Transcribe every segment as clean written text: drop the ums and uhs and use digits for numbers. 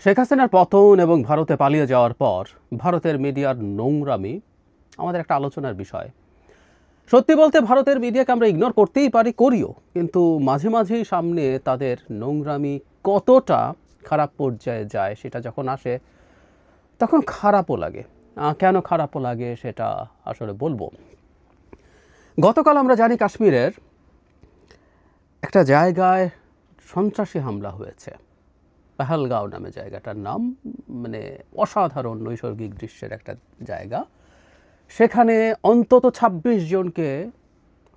শেখ হাসিনার পতন এবং ভারতে পালিয়ে যাওয়ার পর ভারতের মিডিয়ার নোংরামি আমাদের একটা আলোচনার বিষয়। সত্যি বলতে ভারতের মিডিয়াকে আমরা ইগনোর করতেই পারি, করিও, কিন্তু মাঝে মাঝেই সামনে তাদের নোংরামি কতটা খারাপ পর্যায়ে যায় সেটা যখন আসে তখন খারাপও লাগে। কেন খারাপও লাগে সেটা আসলে বলবো। গতকাল আমরা জানি কাশ্মীরের একটা জায়গায় সন্ত্রাসী হামলা হয়েছে। পেহেলগাঁও নামে জায়গাটার নাম, মানে অসাধারণ নৈসর্গিক দৃশ্যের একটা জায়গা। সেখানে অন্তত ২৬ জনকে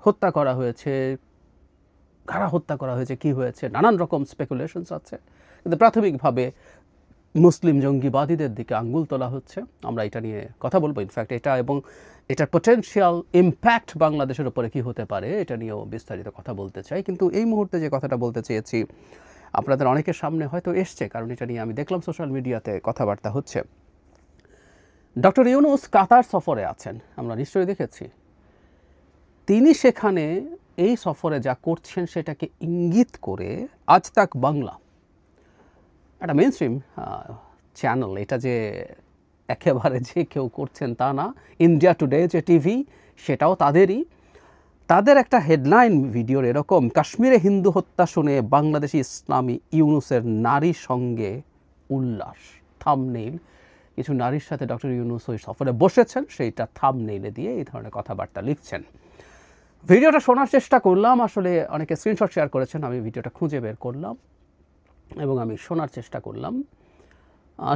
হত্যা করা হয়েছে। কারা হত্যা করা হয়েছে, কি হয়েছে, নানান রকম স্পেকুলেশনস আছে, কিন্তু প্রাথমিকভাবে মুসলিম জঙ্গিবাদীদের দিকে আঙ্গুল তোলা হচ্ছে। আমরা এটা নিয়ে কথা বলবো, ইনফ্যাক্ট এটা এবং এটার পটেনশিয়াল ইম্প্যাক্ট বাংলাদেশের উপরে কি হতে পারে এটা নিয়েও বিস্তারিত কথা বলতে চাই। কিন্তু এই মুহূর্তে যে কথাটা বলতে চেয়েছি আপনাদের অনেকের সামনে হয়তো এসছে, কারণ এটা নিয়ে আমি দেখলাম সোশ্যাল মিডিয়াতে কথাবার্তা হচ্ছে। ডক্টর ইউনূস কাতার সফরে আছেন, আমরা নিশ্চয়ই দেখেছি। তিনি সেখানে এই সফরে যা করছেন সেটাকে ইঙ্গিত করে আজ তাক বাংলা, একটা মেইন স্ট্রিম চ্যানেল, এটা যে একেবারে যে কেউ করছেন তা না, ইন্ডিয়া টুডে যে টিভি সেটাও তাদেরই, তাদের একটা হেডলাইন ভিডিওর এরকম: কাশ্মীরে হিন্দু হত্যা শুনে বাংলাদেশি ইসলামী ইউনূসের নারীর সঙ্গে উল্লাস। থাম্বনেইল, কিছু নারীর সাথে ডক্টর ইউনূস ওই সফরে বসেছেন, সেইটা থাম্বনেইলে দিয়ে এই ধরনের কথাবার্তা লিখছেন। ভিডিওটা শোনার চেষ্টা করলাম, আসলে অনেকে স্ক্রিনশট শেয়ার করেছেন, আমি ভিডিওটা খুঁজে বের করলাম এবং আমি শোনার চেষ্টা করলাম।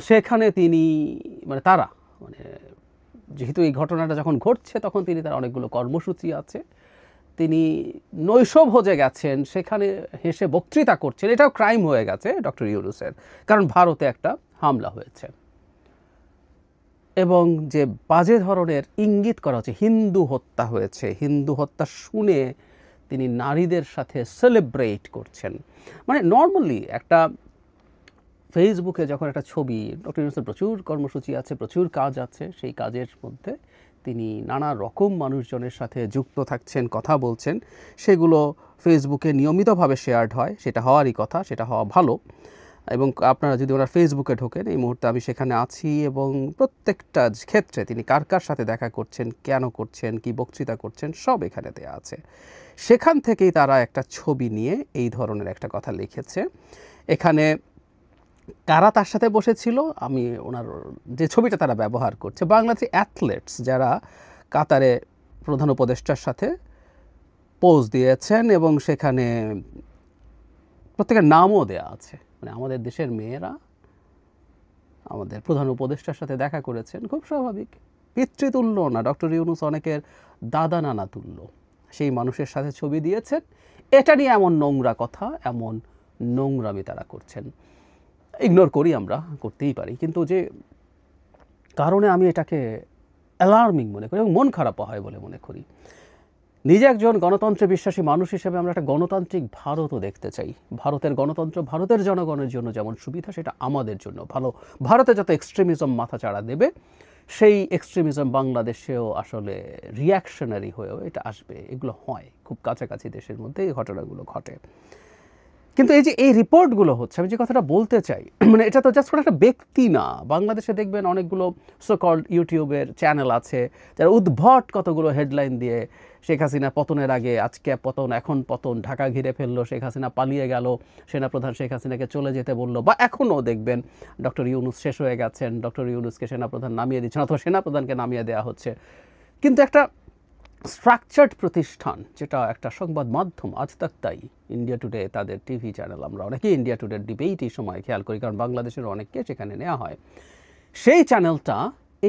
সেখানে তিনি তারা যেহেতু এই ঘটনাটা যখন ঘটছে তখন তার অনেকগুলো কর্মসূচি আছে, তিনি নৈশভোজে গেছেন, সেখানে হেসে বক্তৃতা করছেন। এটাও ক্রাইম হয়ে গেছে ডক্টর ইউনূসের, কারণ ভারতে একটা হামলা হয়েছে এবং যে বাজে ধরনের ইঙ্গিত করা হচ্ছে হিন্দু হত্যা হয়েছে, হিন্দু হত্যা শুনে তিনি নারীদের সাথে সেলিব্রেট করছেন। নর্মালি একটা ফেসবুকে যখন একটা ছবি, ডক্টর ইউনূসের প্রচুর কর্মসূচি আছে, প্রচুর কাজ আছে, সেই কাজের মধ্যে তিনি নানা রকম মানুষজনের সাথে যুক্ত থাকছেন, কথা বলছেন, সেগুলো ফেসবুকে নিয়মিতভাবে শেয়ার্ড হয়, সেটা হওয়ারই কথা, সেটা হওয়া ভালো। এবং আপনারা যদি ওনার ফেসবুকে ঢোকেন, এই মুহূর্তে আমি সেখানে আছি, এবং প্রত্যেকটা ক্ষেত্রে তিনি কার কার সাথে দেখা করছেন, কেন করছেন, কি বক্তৃতা করছেন, সব এখানে দেওয়া আছে। সেখান থেকেই তারা একটা ছবি নিয়ে এই ধরনের একটা কথা লিখেছে। এখানে কারা তার সাথে বসেছিল, আমি ওনার যে ছবিটা তারা ব্যবহার করছে, বাংলাদেশি অ্যাথলেটস যারা কাতারে প্রধান উপদেষ্টার সাথে পোজ দিয়েছেন, এবং সেখানে প্রত্যেকের নামও দেয়া আছে। আমাদের দেশের মেয়েরা আমাদের প্রধান উপদেষ্টার সাথে দেখা করেছেন, খুব স্বাভাবিক, পিতৃতুল্য না, ডক্টর ইউনূস অনেকের দাদা নানা তুল্য, সেই মানুষের সাথে ছবি দিয়েছেন। এটা নিয়ে এমন নোংরা কথা, এমন নোংরামি তারা করছেন। ইগনোর করি, আমরা করতেই পারি, কিন্তু যে কারণে আমি এটাকে অ্যালার্মিং মনে করি এবং মন খারাপও হয় বলে মনে করি। নিজে একজন গণতন্ত্রে বিশ্বাসী মানুষ হিসেবে আমরা একটা গণতান্ত্রিক ভারতও দেখতে চাই। ভারতের গণতন্ত্র ভারতের জনগণের জন্য যেমন সুবিধা, সেটা আমাদের জন্য ভালো। ভারতে যত এক্সট্রিমিজম মাথাচাড়া দেবে, সেই এক্সট্রিমিজম বাংলাদেশেও আসলে রিয়াকশনারি হয়েও এটা আসবে। এগুলো হয় খুব কাছাকাছি দেশের মধ্যে, এই ঘটনাগুলো ঘটে। কিন্তু এই যে এই রিপোর্টগুলো হচ্ছে, আমি যে কথাটা বলতে চাই, এটা তো জাস্ট একটা ব্যক্তি না। বাংলাদেশে দেখবেন অনেকগুলো সো কল্ড ইউটিউবের চ্যানেল আছে যারা উদ্ভট কতগুলো হেডলাইন দিয়ে শেখ হাসিনা পতনের আগে আজকে পতন, এখন পতন, ঢাকা ঘিরে ফেললো, শেখ হাসিনা পালিয়ে গেল, সেনাপ্রধান শেখ হাসিনাকে চলে যেতে বললো, বা এখনও দেখবেন ডক্টর ইউনূস শেষ হয়ে গেছেন, ডক্টর ইউনূসকে সেনাপ্রধান নামিয়ে দিচ্ছেন অথবা সেনাপ্রধানকে নামিয়ে দেওয়া হচ্ছে। কিন্তু একটা স্ট্রাকচার্ড প্রতিষ্ঠান, যেটা একটা সংবাদ মাধ্যম, আজ তাক, তাই ইন্ডিয়া টুডে, তাদের টিভি চ্যানেল, আমরা অনেকেই ইন্ডিয়া টুডের ডিবেট এই সময় খেয়াল করি, কারণ বাংলাদেশের অনেককে সেখানে নেওয়া হয়। সেই চ্যানেলটা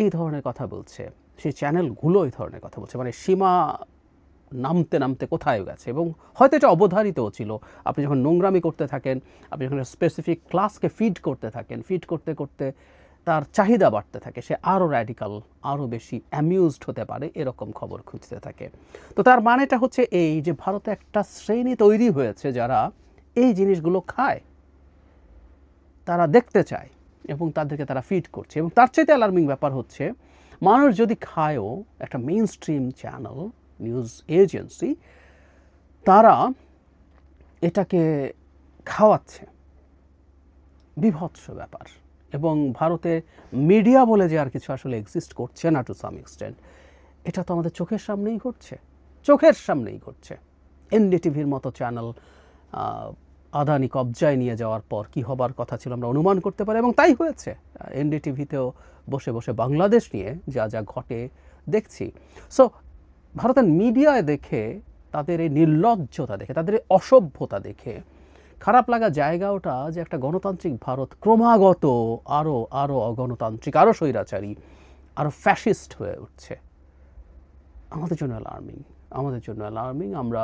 এই ধরনের কথা বলছে, সেই চ্যানেলগুলো এই ধরনের কথা বলছে, সীমা নামতে নামতে কোথায় গেছে। এবং হয়তো এটা অবধারিতও ছিল। আপনি যখন নোংরামি করতে থাকেন, আপনি যখন স্পেসিফিক ক্লাসকে ফিড করতে থাকেন, ফিড করতে করতে তার চাহিদা বাড়তে থাকে, সে আরও র্যাডিক্যাল, আরও বেশি অ্যামিউজড হতে পারে, এরকম খবর খুঁজতে থাকে। তো তার মানেটা হচ্ছে এই যে ভারতে একটা শ্রেণী তৈরি হয়েছে যারা এই জিনিসগুলো খায়, তারা দেখতে চায় এবং তাদেরকে তারা ফিড করছে। এবং তার চাইতে অ্যালার্মিং ব্যাপার হচ্ছে, মানুষ যদি খায়ও, একটা main stream channel, news agency, তারা এটাকে খাওয়াচ্ছে। বিভৎস ব্যাপার। এবং ভারতে মিডিয়া বলে যে আর কিছু আসলে এক্সিস্ট করছে না টু সাম এক্সটেন্ট, এটা তো আমাদের চোখের সামনেই ঘটছে, চোখের সামনেই ঘটছে। এনডিটিভির মতো চ্যানেল আদানি কবজায় নিয়ে যাওয়ার পর কি হবার কথা ছিল আমরা অনুমান করতে পারি, এবং তাই হয়েছে। এনডিটিভিতেও বসে বসে বাংলাদেশ নিয়ে যা যা ঘটে দেখছি। সো ভারতের মিডিয়ায় দেখে, তাদের এই নির্লজ্জতা দেখে, তাদের এই অসভ্যতা দেখে খারাপ লাগা জায়গা ওটা যে একটা গণতান্ত্রিক ভারত ক্রমাগত আরও আরও অগণতান্ত্রিক, আরও স্বৈরাচারী, আরও ফ্যাসিস্ট হয়ে উঠছে। আমাদের জন্য অ্যালার্মিং, আমাদের জন্য অ্যালার্মিং। আমরা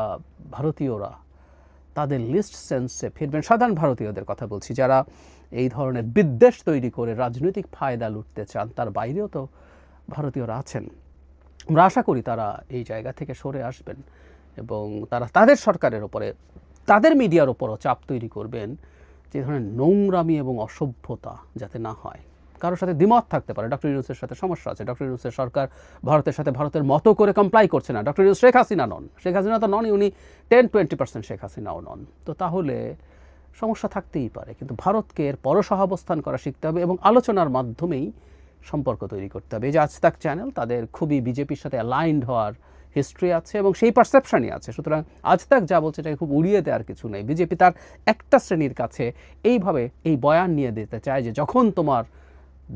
ভারতীয়রা তাদের লিস্ট সেন্সে ফিরবেন। সাধারণ ভারতীয়দের কথা বলছি, যারা এই ধরনের বিদ্বেষ তৈরি করে রাজনৈতিক ফায়দা লুটতে চান, তার বাইরেও তো ভারতীয়রা আছেন। আমরা আশা করি তারা এই জায়গা থেকে সরে আসবেন এবং তারা তাদের সরকারের ওপরে, তাদের মিডিয়ার ওপরও চাপ তৈরি করবেন যে ধরনের নোংরামি এবং অসভ্যতা যাতে না হয়। কারোর সাথে দ্বিমত থাকতে পারে, ডক্টর ইউনূসের সাথে সমস্যা আছে, ডক্টর ইউনূসের সরকার ভারতের সাথে ভারতের মতো করে কমপ্লাই করছে না, ডক্টর ইউনূস শেখ হাসিনা নন, শেখ হাসিনা তো নন, উনি 10-20% শেখ হাসিনাও নন। তো তাহলে সমস্যা থাকতেই পারে, কিন্তু ভারতকে এর পরসহাবস্থান করা শিখতে হবে এবং আলোচনার মাধ্যমেই সম্পর্ক তৈরি করতে হবে। এই যে আজ তাক চ্যানেল, তাদের খুবই বিজেপির সাথে অ্যালাইন্ড হওয়ার হিস্ট্রি আছে এবং সেই পারসেপশনই আছে। সুতরাং আজ তাক যা বলছে এটাকে খুব উড়িয়ে দেওয়ার কিছু নেই। বিজেপি তার একটা শ্রেণীর কাছে এইভাবে এই বয়ান নিয়ে দিতে চায় যে যখন তোমার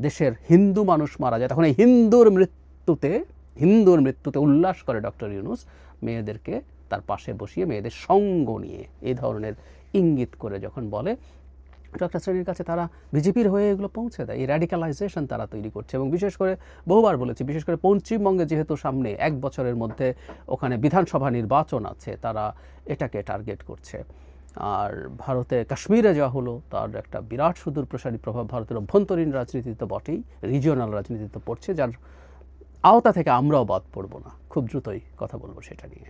দেশের হিন্দু মানুষ মারা যায়, তখন এই হিন্দুর মৃত্যুতে উল্লাস করে ডক্টর ইউনূস, মেয়েদেরকে তার পাশে বসিয়ে মেয়েদের সঙ্গ নিয়ে এই ধরনের ইঙ্গিত করে যখন বলে, একটা শ্রেণীর কাছে তারা বিজেপির হয়ে এগুলো পৌঁছে দেয়। এই র্যাডিক্যালাইজেশন তারা তৈরি করছে এবং বিশেষ করে বহুবার বলেছি, বিশেষ করে পশ্চিমবঙ্গে যেহেতু সামনে 1 বছরের মধ্যে ওখানে বিধানসভা নির্বাচন আছে, তারা এটাকে টার্গেট করছে। আর ভারতে কাশ্মীরে যা হলো তার একটা বিরাট সুদূর প্রসারী প্রভাব ভারতের অভ্যন্তরীণ রাজনীতিতে বটেই, রিজিওনাল রাজনীতিতে পড়ছে, যার আওতা থেকে আমরাও বাদ পড়ব না। খুব দ্রুতই কথা বলবো সেটা নিয়ে।